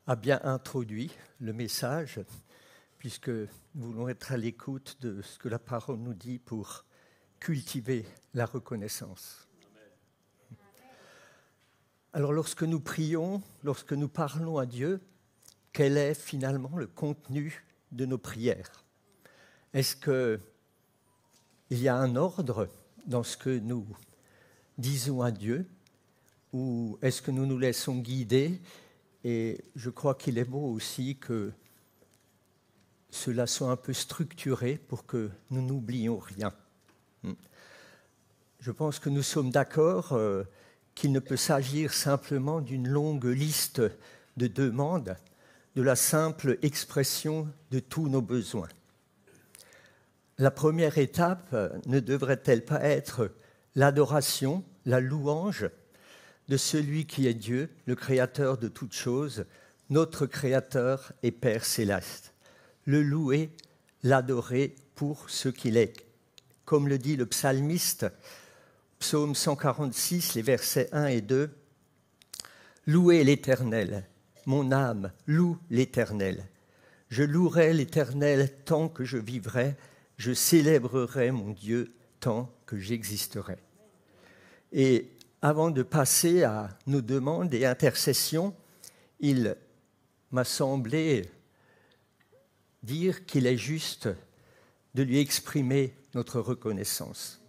a bien introduit le message, puisque nous voulons être à l'écoute de ce que la parole nous dit pour cultiver la reconnaissance. Alors lorsque nous prions, lorsque nous parlons à Dieu, quel est finalement le contenu de nos prières? Est-ce qu'il y a un ordre dans ce que nous disons à Dieu, ou est-ce que nous nous laissons guider? Et je crois qu'il est beau aussi que cela soit un peu structuré pour que nous n'oublions rien. Je pense que nous sommes d'accord qu'il ne peut s'agir simplement d'une longue liste de demandes, de la simple expression de tous nos besoins. La première étape ne devrait-elle pas être l'adoration, la louange de celui qui est Dieu, le Créateur de toutes choses, notre Créateur et Père céleste. Le louer, l'adorer pour ce qu'il est. Comme le dit le psalmiste, psaume 146, les versets 1 et 2, « Louez l'Éternel, mon âme, loue l'Éternel. Je louerai l'Éternel tant que je vivrai, je célébrerai mon Dieu tant que j'existerai. » Et avant de passer à nos demandes et intercessions, il m'a semblé dire qu'il est juste de lui exprimer notre reconnaissance.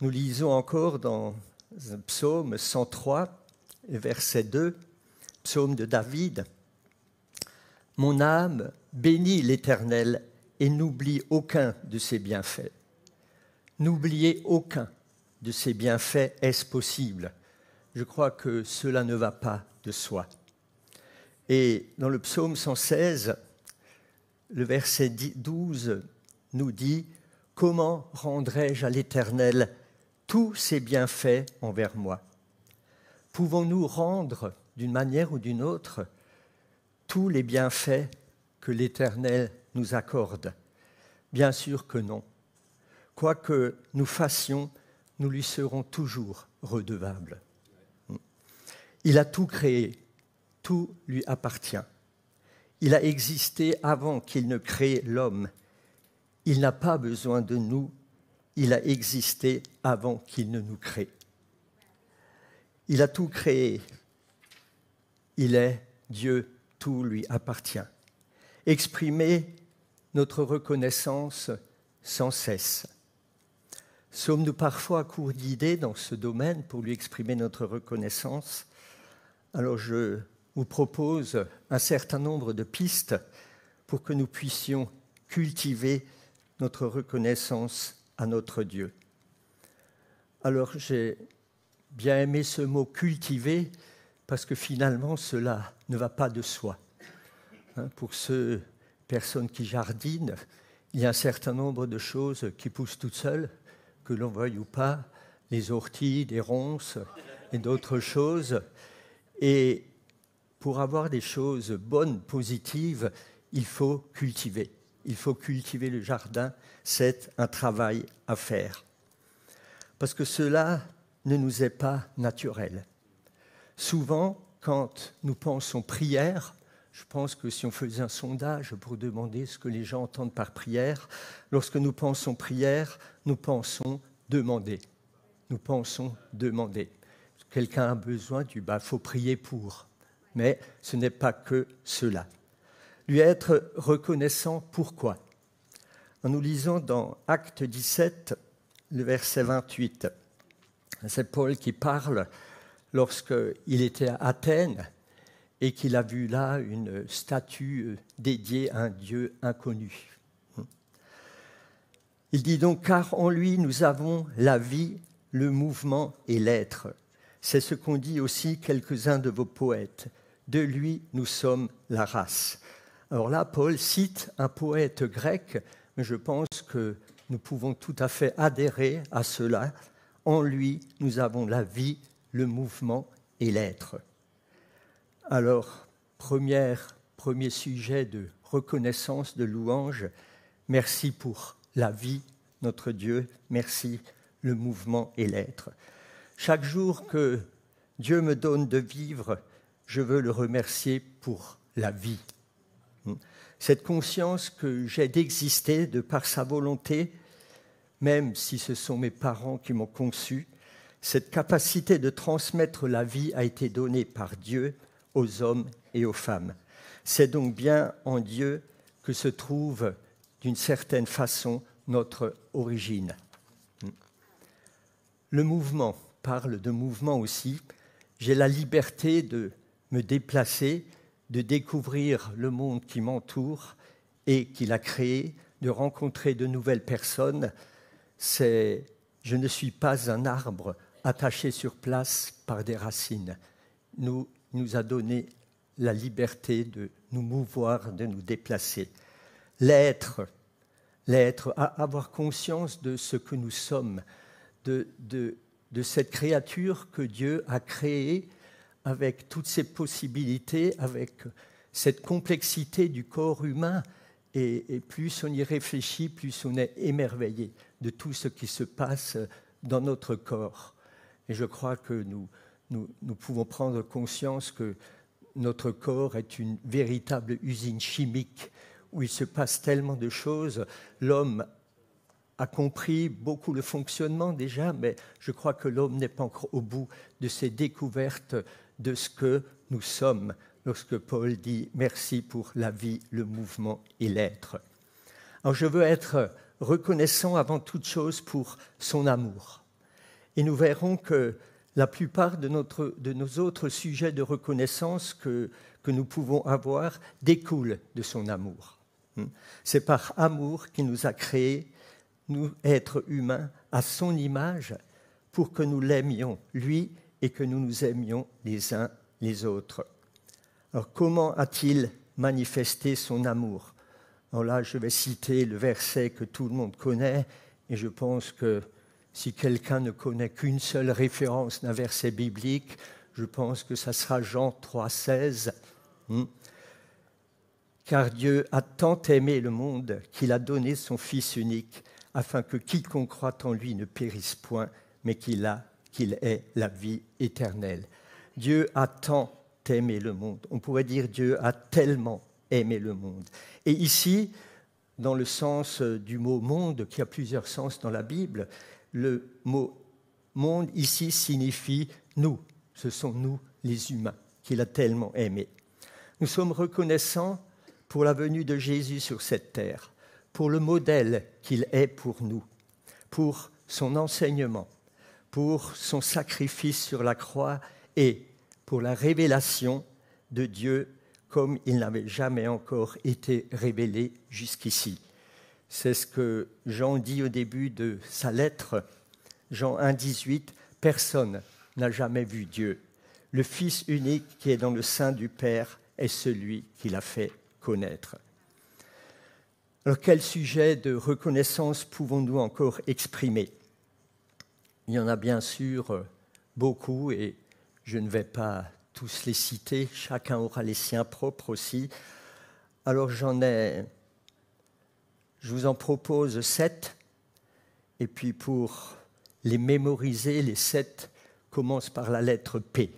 Nous lisons encore dans un psaume 103, verset 2, psaume de David, « Mon âme bénit l'Éternel et n'oublie aucun de ses bienfaits. » N'oubliez aucun de ses bienfaits, est-ce possible? Je crois que cela ne va pas de soi. Et dans le psaume 116, le verset 12 nous dit « Comment rendrai-je à l'Éternel tous ses bienfaits envers moi ?» Pouvons-nous rendre d'une manière ou d'une autre tous les bienfaits que l'Éternel nous accorde? Bien sûr que non. Quoi que nous fassions, nous lui serons toujours redevables. Il a tout créé, tout lui appartient. Il a existé avant qu'il ne crée l'homme. Il n'a pas besoin de nous, il a existé avant qu'il ne nous crée. Il a tout créé, il est Dieu, tout lui appartient. Exprimer notre reconnaissance sans cesse. Sommes-nous parfois à court d'idées dans ce domaine pour lui exprimer notre reconnaissance? Alors je vous propose un certain nombre de pistes pour que nous puissions cultiver notre reconnaissance à notre Dieu. Alors j'ai bien aimé ce mot « cultiver » parce que finalement cela ne va pas de soi. Pour ces personnes qui jardinent, il y a un certain nombre de choses qui poussent toutes seules, que l'on veuille ou pas, les orties, des ronces et d'autres choses. Et pour avoir des choses bonnes, positives, il faut cultiver. Il faut cultiver le jardin, c'est un travail à faire. Parce que cela ne nous est pas naturel. Souvent, quand nous pensons prière, je pense que si on faisait un sondage pour demander ce que les gens entendent par prière, lorsque nous pensons prière, nous pensons demander. Nous pensons demander. Quelqu'un a besoin du « faut prier pour ». Mais ce n'est pas que cela. Lui être reconnaissant, pourquoi? En nous lisant dans Actes 17, le verset 28, c'est Paul qui parle lorsqu'il était à Athènes et qu'il a vu là une statue dédiée à un Dieu inconnu. Il dit donc « Car en lui nous avons la vie, le mouvement et l'être ». C'est ce qu'ont dit aussi quelques-uns de vos poètes. De lui nous sommes la race. Alors là, Paul cite un poète grec, mais je pense que nous pouvons tout à fait adhérer à cela. En lui nous avons la vie, le mouvement et l'être. Alors, premier sujet de reconnaissance, de louange, merci pour la vie, notre Dieu, merci, le mouvement et l'être. Chaque jour que Dieu me donne de vivre, je veux le remercier pour la vie. Cette conscience que j'ai d'exister de par sa volonté, même si ce sont mes parents qui m'ont conçu, cette capacité de transmettre la vie a été donnée par Dieu aux hommes et aux femmes. C'est donc bien en Dieu que se trouve, d'une certaine façon, notre origine. Le mouvement parle de mouvement aussi. J'ai la liberté de me déplacer, de découvrir le monde qui m'entoure et qu'il a créé, de rencontrer de nouvelles personnes. Je ne suis pas un arbre attaché sur place par des racines. Il nous a donné la liberté de nous mouvoir, de nous déplacer. L'être, avoir conscience de ce que nous sommes, de cette créature que Dieu a créée avec toutes ses possibilités, avec cette complexité du corps humain. Et plus on y réfléchit, plus on est émerveillé de tout ce qui se passe dans notre corps. Et je crois que nous pouvons prendre conscience que notre corps est une véritable usine chimique où il se passe tellement de choses. L'homme a compris beaucoup le fonctionnement déjà, mais je crois que l'homme n'est pas encore au bout de ses découvertes de ce que nous sommes, lorsque Paul dit « Merci pour la vie, le mouvement et l'être ». Alors je veux être reconnaissant avant toute chose pour son amour. Et nous verrons que la plupart de nos autres sujets de reconnaissance que nous pouvons avoir découlent de son amour. C'est par amour qu'il nous a créés, nous, êtres humains, à son image, pour que nous l'aimions, lui, et que nous nous aimions les uns les autres. Alors, comment a-t-il manifesté son amour? Alors là, je vais citer le verset que tout le monde connaît, et je pense que si quelqu'un ne connaît qu'une seule référence d'un verset biblique, je pense que ça sera Jean 3,16. Car Dieu a tant aimé le monde qu'il a donné son Fils unique, afin que quiconque croit en lui ne périsse point, mais qu'il ait la vie éternelle. Dieu a tant aimé le monde. On pourrait dire Dieu a tellement aimé le monde. Et ici, dans le sens du mot « monde », qui a plusieurs sens dans la Bible, le mot « monde » ici signifie « nous ». Ce sont nous, les humains, qu'il a tellement aimés. Nous sommes reconnaissants pour la venue de Jésus sur cette terre, pour le modèle qu'il est pour nous, pour son enseignement, pour son sacrifice sur la croix et pour la révélation de Dieu comme il n'avait jamais encore été révélé jusqu'ici. C'est ce que Jean dit au début de sa lettre, Jean 1, 18, « Personne n'a jamais vu Dieu. Le Fils unique qui est dans le sein du Père est celui qui l'a fait connaître. » Alors, quel sujet de reconnaissance pouvons-nous encore exprimer? Il y en a bien sûr beaucoup et je ne vais pas tous les citer, chacun aura les siens propres aussi. Alors je vous en propose 7, et puis pour les mémoriser, les 7 commencent par la lettre P.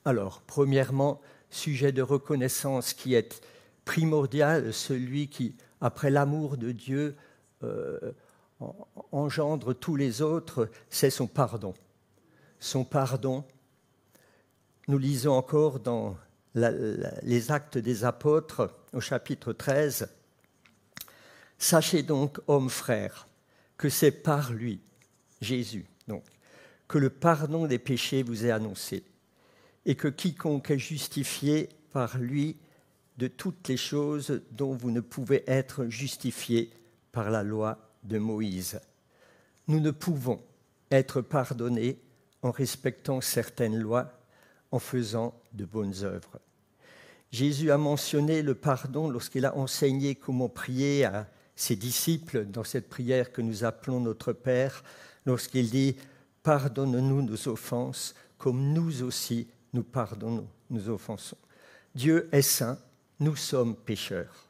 Alors, premièrement, sujet de reconnaissance qui est primordial, celui qui, après l'amour de Dieu, engendre tous les autres, c'est son pardon. Son pardon, nous lisons encore dans les Actes des Apôtres, au chapitre 13, « Sachez donc, hommes frères, que c'est par lui, Jésus, donc, que le pardon des péchés vous est annoncé, et que quiconque est justifié par lui de toutes les choses dont vous ne pouvez être justifiés par la loi de Moïse. Nous ne pouvons être pardonnés en respectant certaines lois, en faisant de bonnes œuvres. » Jésus a mentionné le pardon lorsqu'il a enseigné comment prier à ses disciples dans cette prière que nous appelons notre Père, lorsqu'il dit « Pardonne-nous nos offenses, comme nous aussi nous pardonnons nos offensons. » Dieu est saint, nous sommes pécheurs.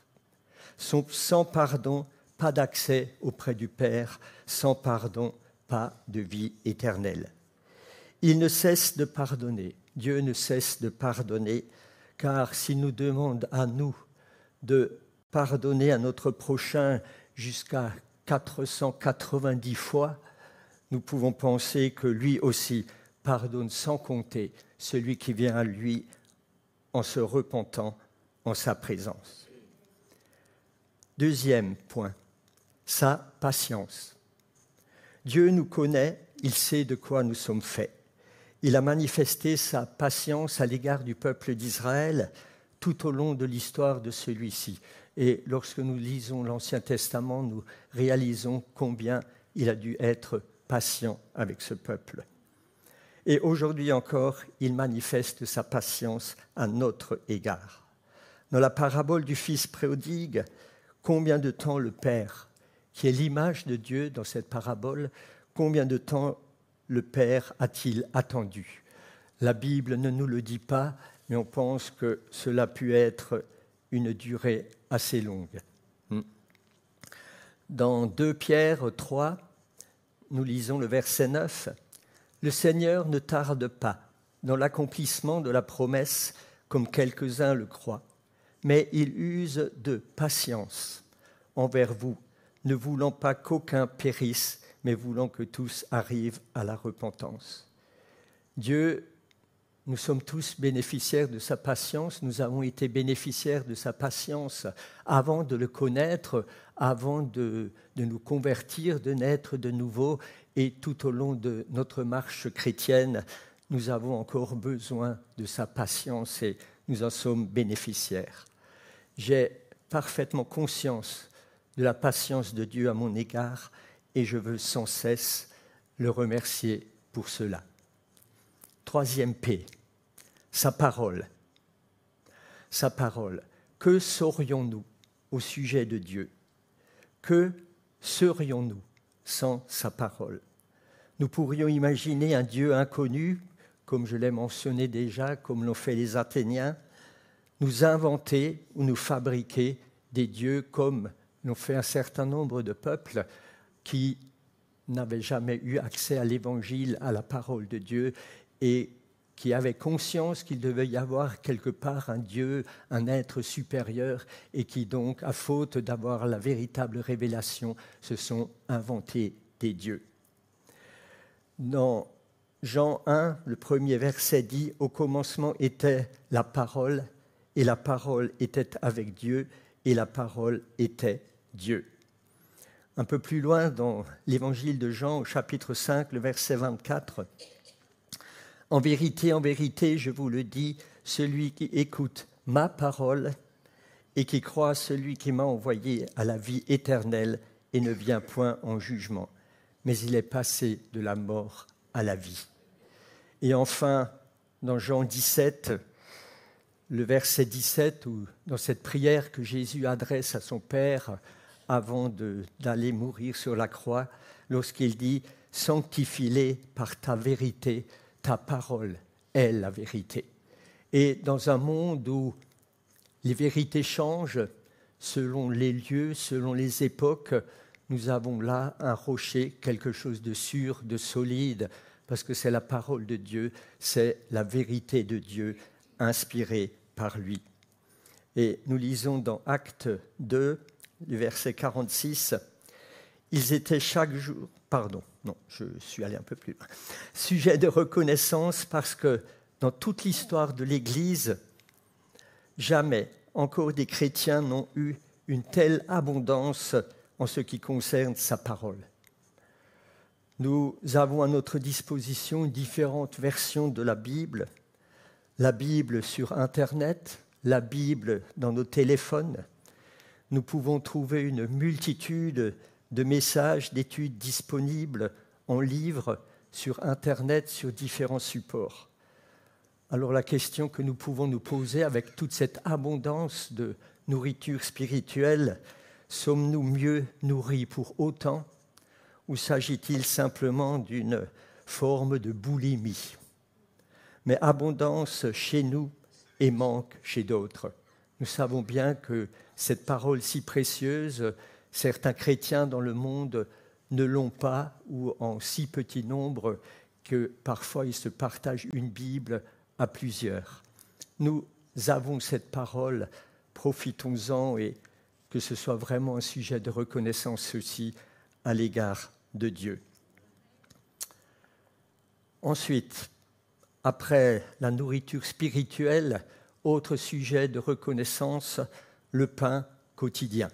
Sans pardon, pas d'accès auprès du Père, sans pardon, pas de vie éternelle. Il ne cesse de pardonner. Dieu ne cesse de pardonner, car s'il nous demande à nous de pardonner à notre prochain jusqu'à 490 fois, nous pouvons penser que lui aussi pardonne sans compter celui qui vient à lui en se repentant en sa présence. Deuxième point, sa patience. Dieu nous connaît, il sait de quoi nous sommes faits. Il a manifesté sa patience à l'égard du peuple d'Israël tout au long de l'histoire de celui-ci. Et lorsque nous lisons l'Ancien Testament, nous réalisons combien il a dû être patient avec ce peuple. Et aujourd'hui encore, il manifeste sa patience à notre égard. Dans la parabole du fils prodigue, combien de temps le Père, qui est l'image de Dieu dans cette parabole, combien de temps le Père a-t-il attendu? La Bible ne nous le dit pas, mais on pense que cela a pu être une durée assez longue. Dans 2 Pierre 3, nous lisons le verset 9. « Le Seigneur ne tarde pas dans l'accomplissement de la promesse, comme quelques-uns le croient, mais il use de patience envers vous, ne voulant pas qu'aucun périsse, mais voulant que tous arrivent à la repentance. » Dieu, nous sommes tous bénéficiaires de sa patience, nous avons été bénéficiaires de sa patience avant de le connaître, avant de nous convertir, de naître de nouveau, et tout au long de notre marche chrétienne, nous avons encore besoin de sa patience et nous en sommes bénéficiaires. J'ai parfaitement conscience de la patience de Dieu à mon égard et je veux sans cesse le remercier pour cela. Troisième P, sa parole. Sa parole. Que saurions-nous au sujet de Dieu? Que serions-nous sans sa parole? Nous pourrions imaginer un Dieu inconnu, comme je l'ai mentionné déjà, comme l'ont fait les Athéniens, nous inventer ou nous fabriquer des dieux comme l'ont fait un certain nombre de peuples qui n'avaient jamais eu accès à l'Évangile, à la parole de Dieu, et qui avaient conscience qu'il devait y avoir quelque part un Dieu, un être supérieur, et qui donc, à faute d'avoir la véritable révélation, se sont inventés des dieux. Dans Jean 1, le premier verset dit « Au commencement était la parole, et la parole était avec Dieu, et la parole était Dieu. » Un peu plus loin, dans l'évangile de Jean, au chapitre 5, le verset 24, « En vérité, je vous le dis, celui qui écoute ma parole et qui croit à celui qui m'a envoyé a la vie éternelle et ne vient point en jugement, mais il est passé de la mort à la vie. » Et enfin, dans Jean 17, le verset 17, où, dans cette prière que Jésus adresse à son Père avant d'aller mourir sur la croix, lorsqu'il dit « Sanctifie-les par ta vérité, ta parole est la vérité. » Et dans un monde où les vérités changent selon les lieux, selon les époques, nous avons là un rocher, quelque chose de sûr, de solide, parce que c'est la parole de Dieu, c'est la vérité de Dieu inspirée par lui. Et nous lisons dans Actes 2, le verset 46, « Ils étaient chaque jour... » Pardon, non, je suis allé un peu plus loin. « Sujet de reconnaissance parce que dans toute l'histoire de l'Église, jamais encore des chrétiens n'ont eu une telle abondance en ce qui concerne sa parole. Nous avons à notre disposition différentes versions de la Bible sur Internet, la Bible dans nos téléphones. Nous pouvons trouver une multitude de messages, d'études disponibles en livres, sur Internet, sur différents supports. Alors la question que nous pouvons nous poser avec toute cette abondance de nourriture spirituelle, sommes-nous mieux nourris pour autant ou s'agit-il simplement d'une forme de boulimie? Mais abondance chez nous et manque chez d'autres. Nous savons bien que cette parole si précieuse, certains chrétiens dans le monde ne l'ont pas ou en si petit nombre que parfois ils se partagent une Bible à plusieurs. Nous avons cette parole, profitons-en et que ce soit vraiment un sujet de reconnaissance aussi à l'égard de Dieu. Ensuite, après la nourriture spirituelle, autre sujet de reconnaissance, le pain quotidien.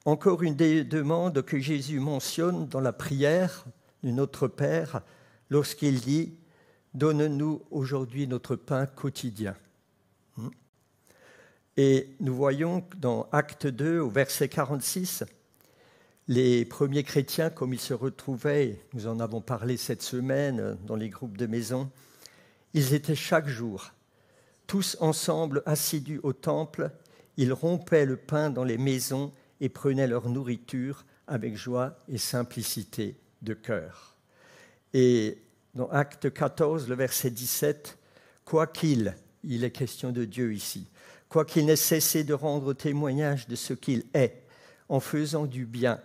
Encore une des demandes que Jésus mentionne dans la prière du Notre Père lorsqu'il dit « Donne-nous aujourd'hui notre pain quotidien ». Et nous voyons que dans Acte 2, au verset 46, les premiers chrétiens, comme ils se retrouvaient, nous en avons parlé cette semaine dans les groupes de maison, ils étaient chaque jour, tous ensemble assidus au temple, ils rompaient le pain dans les maisons et prenaient leur nourriture avec joie et simplicité de cœur. Et dans Acte 14, le verset 17, « Quoiqu'il », il est question de Dieu ici, « quoiqu'il n'ait cessé de rendre témoignage de ce qu'il est, en faisant du bien,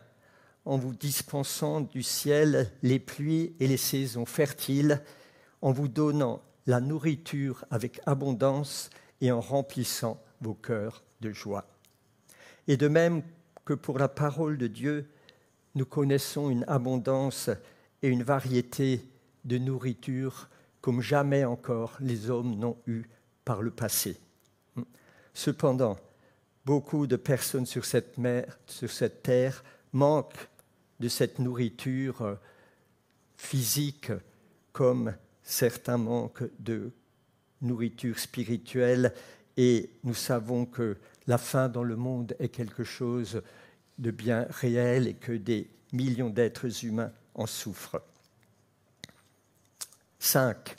en vous dispensant du ciel les pluies et les saisons fertiles, en vous donnant la nourriture avec abondance et en remplissant vos cœurs de joie. » Et de même que pour la parole de Dieu, nous connaissons une abondance et une variété de nourriture comme jamais encore les hommes n'ont eu par le passé. Cependant, beaucoup de personnes sur cette terre manquent de cette nourriture physique comme certains manquent de nourriture spirituelle et nous savons que la faim dans le monde est quelque chose de bien réel et que des millions d'êtres humains en souffrent. 5.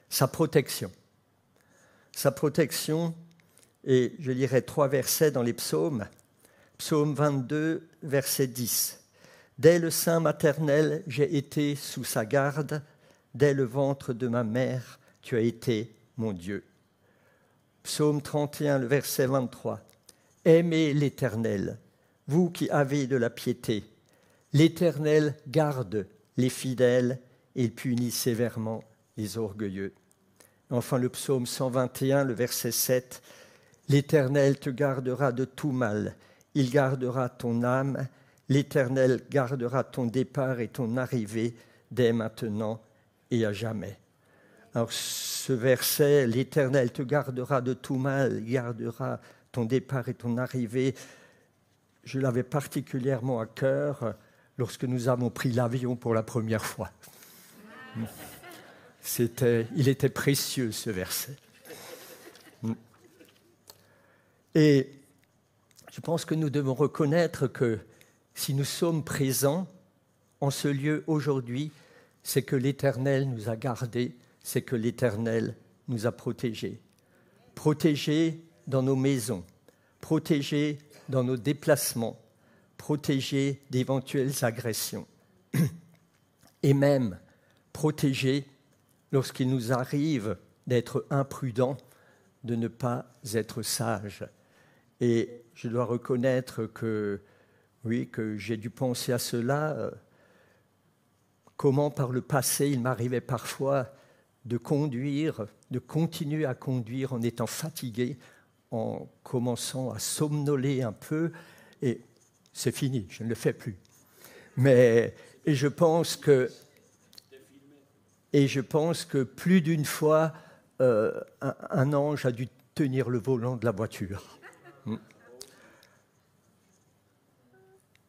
Sa protection. Sa protection, et je lirai 3 versets dans les psaumes. Psaume 22, verset 10. « Dès le sein maternel, j'ai été sous sa garde. Dès le ventre de ma mère, tu as été mon Dieu. » Psaume 31, le verset 23. « Aimez l'Éternel, vous qui avez de la piété. L'Éternel garde les fidèles et punit sévèrement les orgueilleux. » Enfin, le psaume 121, le verset 7. « L'Éternel te gardera de tout mal. Il gardera ton âme. L'Éternel gardera ton départ et ton arrivée dès maintenant et à jamais. » Alors, ce verset, « L'Éternel te gardera de tout mal, il gardera ton départ et ton arrivée », je l'avais particulièrement à cœur lorsque nous avons pris l'avion pour la première fois. Il était précieux, ce verset. Et je pense que nous devons reconnaître que si nous sommes présents en ce lieu aujourd'hui, c'est que l'Éternel nous a gardés, c'est que l'Éternel nous a protégés. Protégés dans nos maisons, protégés dans nos déplacements, protégés d'éventuelles agressions. Et même protégés lorsqu'il nous arrive d'être imprudents, de ne pas être sages. Et je dois reconnaître que, oui, que j'ai dû penser à cela, comment par le passé il m'arrivait parfois de continuer à conduire en étant fatigué, en commençant à somnoler un peu, et c'est fini, je ne le fais plus. Et je pense que plus d'une fois, un ange a dû tenir le volant de la voiture.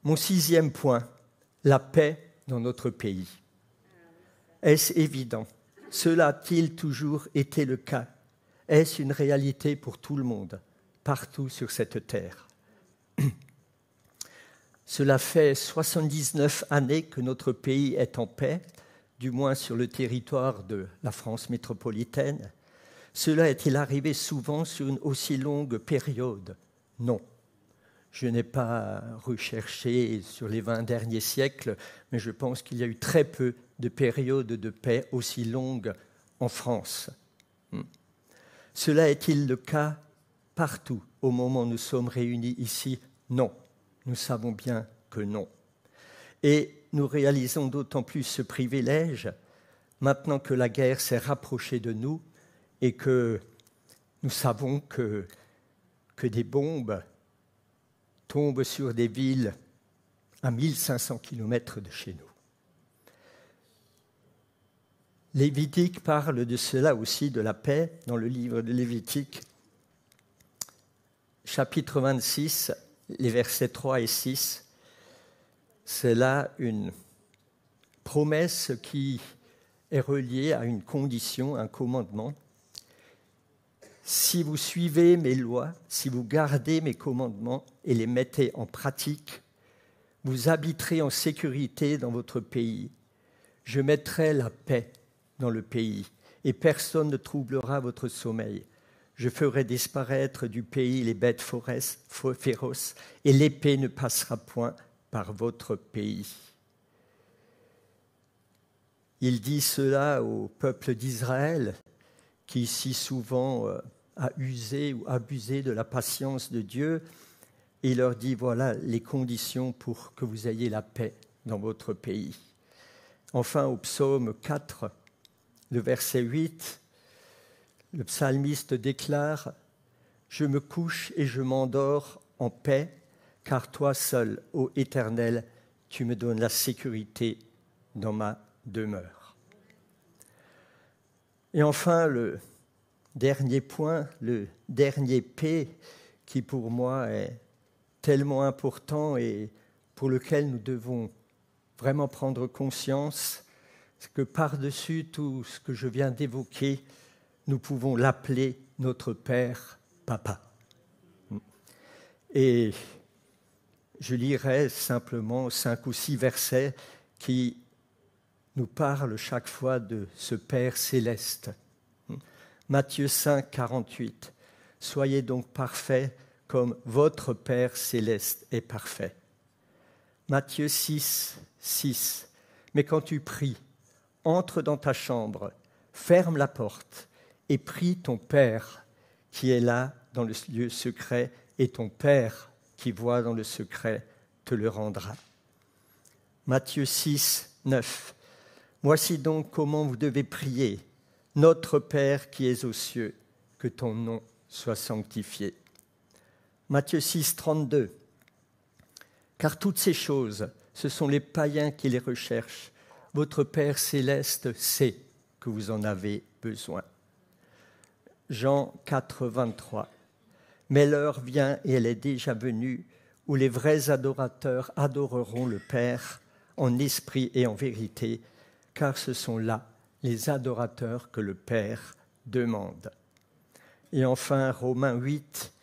Mon 6e point, la paix dans notre pays. Est-ce évident? Cela a-t-il toujours été le cas? Est-ce une réalité pour tout le monde, partout sur cette terre? Cela fait 79 années que notre pays est en paix, du moins sur le territoire de la France métropolitaine. Cela est-il arrivé souvent sur une aussi longue période? Non. Je n'ai pas recherché sur les 20 derniers siècles, mais je pense qu'il y a eu très peu de périodes de paix aussi longues en France. Cela est-il le cas partout au moment où nous sommes réunis ici? Non. Nous savons bien que non. Et nous réalisons d'autant plus ce privilège maintenant que la guerre s'est rapprochée de nous et que nous savons que des bombes tombent sur des villes à 1500 km de chez nous. Lévitique parle de cela aussi, de la paix, dans le livre de Lévitique, chapitre 26, les versets 3 et 6. C'est là une promesse qui est reliée à une condition, un commandement. Si vous suivez mes lois, si vous gardez mes commandements et les mettez en pratique, vous habiterez en sécurité dans votre pays. Je mettrai la paix dans le pays et personne ne troublera votre sommeil. Je ferai disparaître du pays les bêtes féroces et l'épée ne passera point par votre pays. Il dit cela au peuple d'Israël qui si souvent a usé ou abusé de la patience de Dieu. Et il leur dit, voilà les conditions pour que vous ayez la paix dans votre pays. Enfin, au psaume 4, le verset 8, le psalmiste déclare « Je me couche et je m'endors en paix, car toi seul, ô Éternel, tu me donnes la sécurité dans ma demeure. » Et enfin, le dernier point, le dernier P, qui pour moi est tellement important et pour lequel nous devons vraiment prendre conscience, c'est que par-dessus tout ce que je viens d'évoquer, nous pouvons l'appeler notre Père, Papa. Et je lirai simplement 5 ou 6 versets qui nous parlent chaque fois de ce Père céleste. Matthieu 5, 48. « Soyez donc parfaits comme votre Père céleste est parfait. » Matthieu 6, 6. « Mais quand tu pries, entre dans ta chambre, ferme la porte et prie ton Père qui est là dans le lieu secret, et ton Père qui voit dans le secret te le rendra. » Matthieu 6, 9. « Voici donc comment vous devez prier. Notre Père qui es aux cieux, que ton nom soit sanctifié. » Matthieu 6, 32. « Car toutes ces choses, ce sont les païens qui les recherchent. Votre Père céleste sait que vous en avez besoin. » Jean 4, 23. « Mais l'heure vient, et elle est déjà venue, où les vrais adorateurs adoreront le Père en esprit et en vérité, car ce sont là les adorateurs que le Père demande. » Et enfin, Romains 8,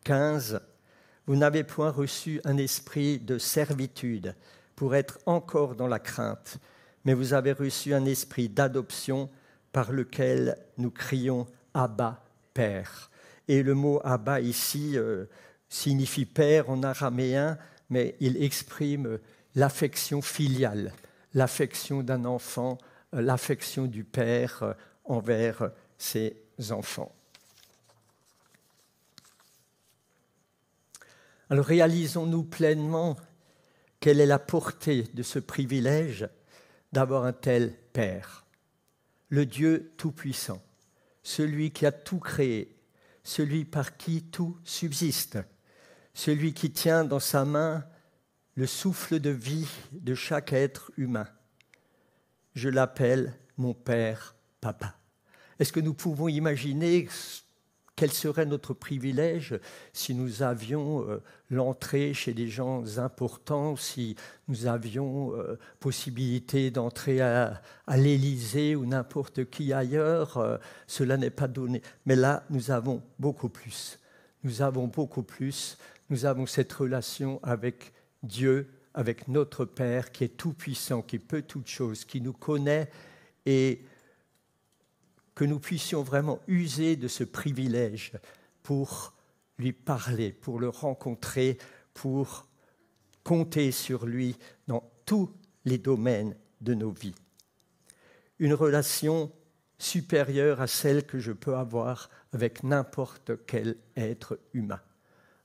15. « Vous n'avez point reçu un esprit de servitude pour être encore dans la crainte, mais vous avez reçu un esprit d'adoption par lequel nous crions « Abba, Père ». Et le mot « Abba » ici signifie « père » en araméen, mais il exprime l'affection filiale, l'affection d'un enfant, l'affection du père envers ses enfants. Alors réalisons-nous pleinement quelle est la portée de ce privilège d'avoir un tel Père, le Dieu Tout-Puissant, celui qui a tout créé, celui par qui tout subsiste, celui qui tient dans sa main le souffle de vie de chaque être humain. Je l'appelle mon Père, Papa. Est-ce que nous pouvons imaginer quel serait notre privilège si nous avions l'entrée chez des gens importants, si nous avions possibilité d'entrer à l'Élysée ou n'importe qui ailleurs, cela n'est pas donné. Mais là, nous avons beaucoup plus. Nous avons beaucoup plus. Nous avons cette relation avec Dieu, avec notre Père qui est tout-puissant, qui peut toutes choses, qui nous connaît, et que nous puissions vraiment user de ce privilège pour lui parler, pour le rencontrer, pour compter sur lui dans tous les domaines de nos vies. Une relation supérieure à celle que je peux avoir avec n'importe quel être humain.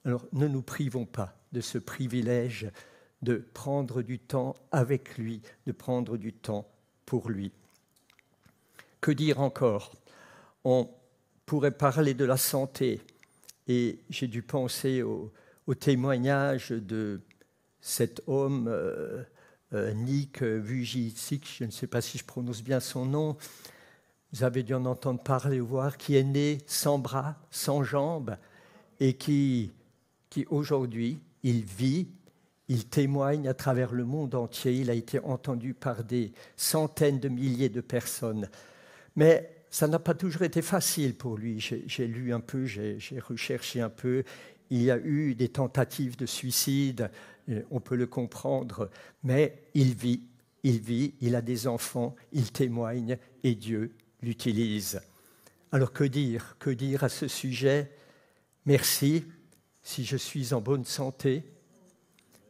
Alors ne nous privons pas de ce privilège de prendre du temps avec lui, de prendre du temps pour lui. Que dire encore? On pourrait parler de la santé, et j'ai dû penser au témoignage de cet homme, Nick Vujicic, je ne sais pas si je prononce bien son nom, vous avez dû en entendre parler ou voir, qui est né sans bras, sans jambes, et qui aujourd'hui, il vit, il témoigne à travers le monde entier, il a été entendu par des centaines de milliers de personnes. Mais ça n'a pas toujours été facile pour lui. J'ai lu un peu, j'ai recherché un peu. Il y a eu des tentatives de suicide, on peut le comprendre, mais il vit, il a des enfants, il témoigne et Dieu l'utilise. Alors que dire à ce sujet? Merci si je suis en bonne santé.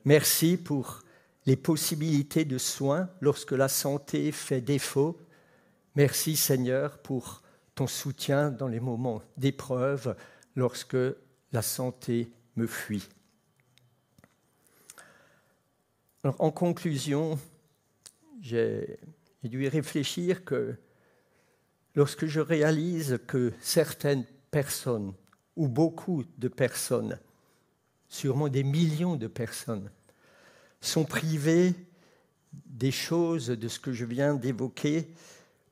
Merci pour les possibilités de soins lorsque la santé fait défaut. Merci Seigneur pour ton soutien dans les moments d'épreuve lorsque la santé me fuit. Alors, en conclusion, j'ai dû y réfléchir que lorsque je réalise que certaines personnes, ou beaucoup de personnes, sûrement des millions de personnes, sont privées des choses de ce que je viens d'évoquer,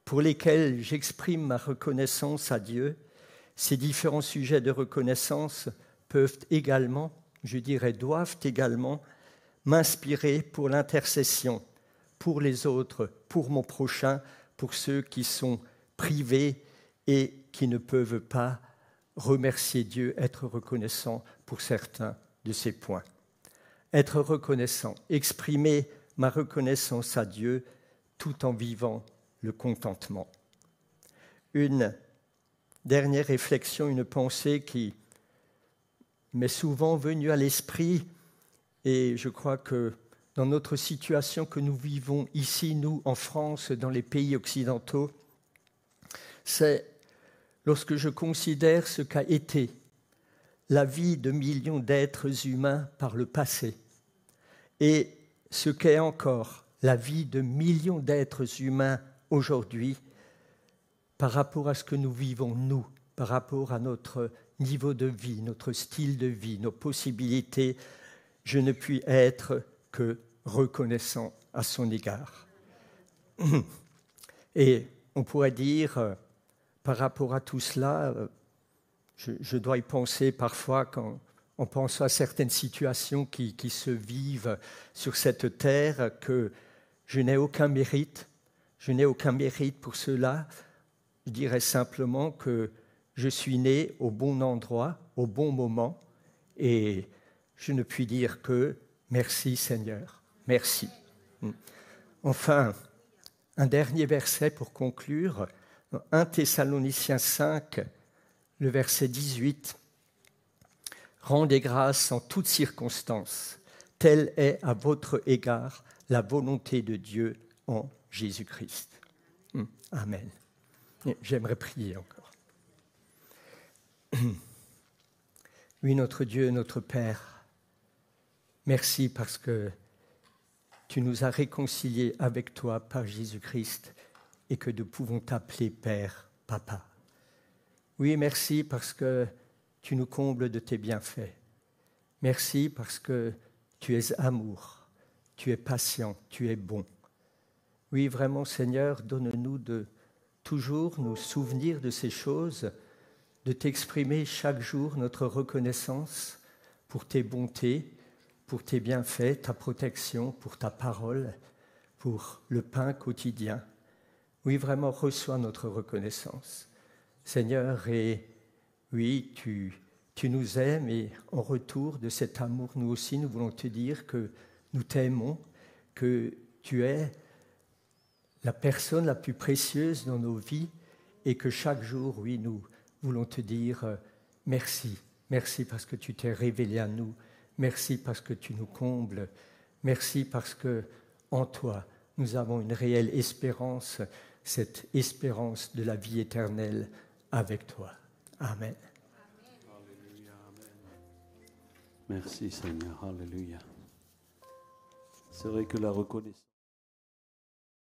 pour lesquels j'exprime ma reconnaissance à Dieu, ces différents sujets de reconnaissance peuvent également, je dirais doivent également, m'inspirer pour l'intercession, pour les autres, pour mon prochain, pour ceux qui sont privés et qui ne peuvent pas remercier Dieu, être reconnaissant pour certains de ces points. Être reconnaissant, exprimer ma reconnaissance à Dieu tout en vivant le contentement. Une dernière réflexion, une pensée qui m'est souvent venue à l'esprit, et je crois que dans notre situation que nous vivons ici, nous, en France, dans les pays occidentaux, c'est lorsque je considère ce qu'a été la vie de millions d'êtres humains par le passé et ce qu'est encore la vie de millions d'êtres humains aujourd'hui par rapport à ce que nous vivons, nous, par rapport à notre niveau de vie, notre style de vie, nos possibilités, je ne puis être que reconnaissant à son égard. Et on pourrait dire, par rapport à tout cela, je dois y penser parfois quand on pense à certaines situations qui se vivent sur cette terre, que je n'ai aucun mérite pour cela. Je dirais simplement que je suis né au bon endroit, au bon moment, et je ne puis dire que merci Seigneur, merci. Enfin, un dernier verset pour conclure, 1 Thessaloniciens 5, le verset 18. Rendez grâce en toutes circonstances, telle est à votre égard la volonté de Dieu en Jésus-Christ. Amen. J'aimerais prier encore. Oui, notre Dieu, notre Père, merci parce que tu nous as réconciliés avec toi par Jésus-Christ et que nous pouvons t'appeler Père, Papa. Oui, merci parce que tu nous combles de tes bienfaits. Merci parce que tu es amour, tu es patient, tu es bon. Oui, vraiment, Seigneur, donne-nous de toujours nous souvenir de ces choses, de t'exprimer chaque jour notre reconnaissance pour tes bontés, pour tes bienfaits, ta protection, pour ta parole, pour le pain quotidien. Oui, vraiment, reçois notre reconnaissance. Seigneur, et oui, tu nous aimes et en retour de cet amour, nous aussi, nous voulons te dire que nous t'aimons, que tu es la personne la plus précieuse dans nos vies et que chaque jour, oui, nous voulons te dire merci. Merci parce que tu t'es révélé à nous. Merci parce que tu nous combles. Merci parce que en toi, nous avons une réelle espérance, cette espérance de la vie éternelle avec toi. Amen. Alléluia, amen. Merci Seigneur, alléluia. C'est vrai que la reconnaissance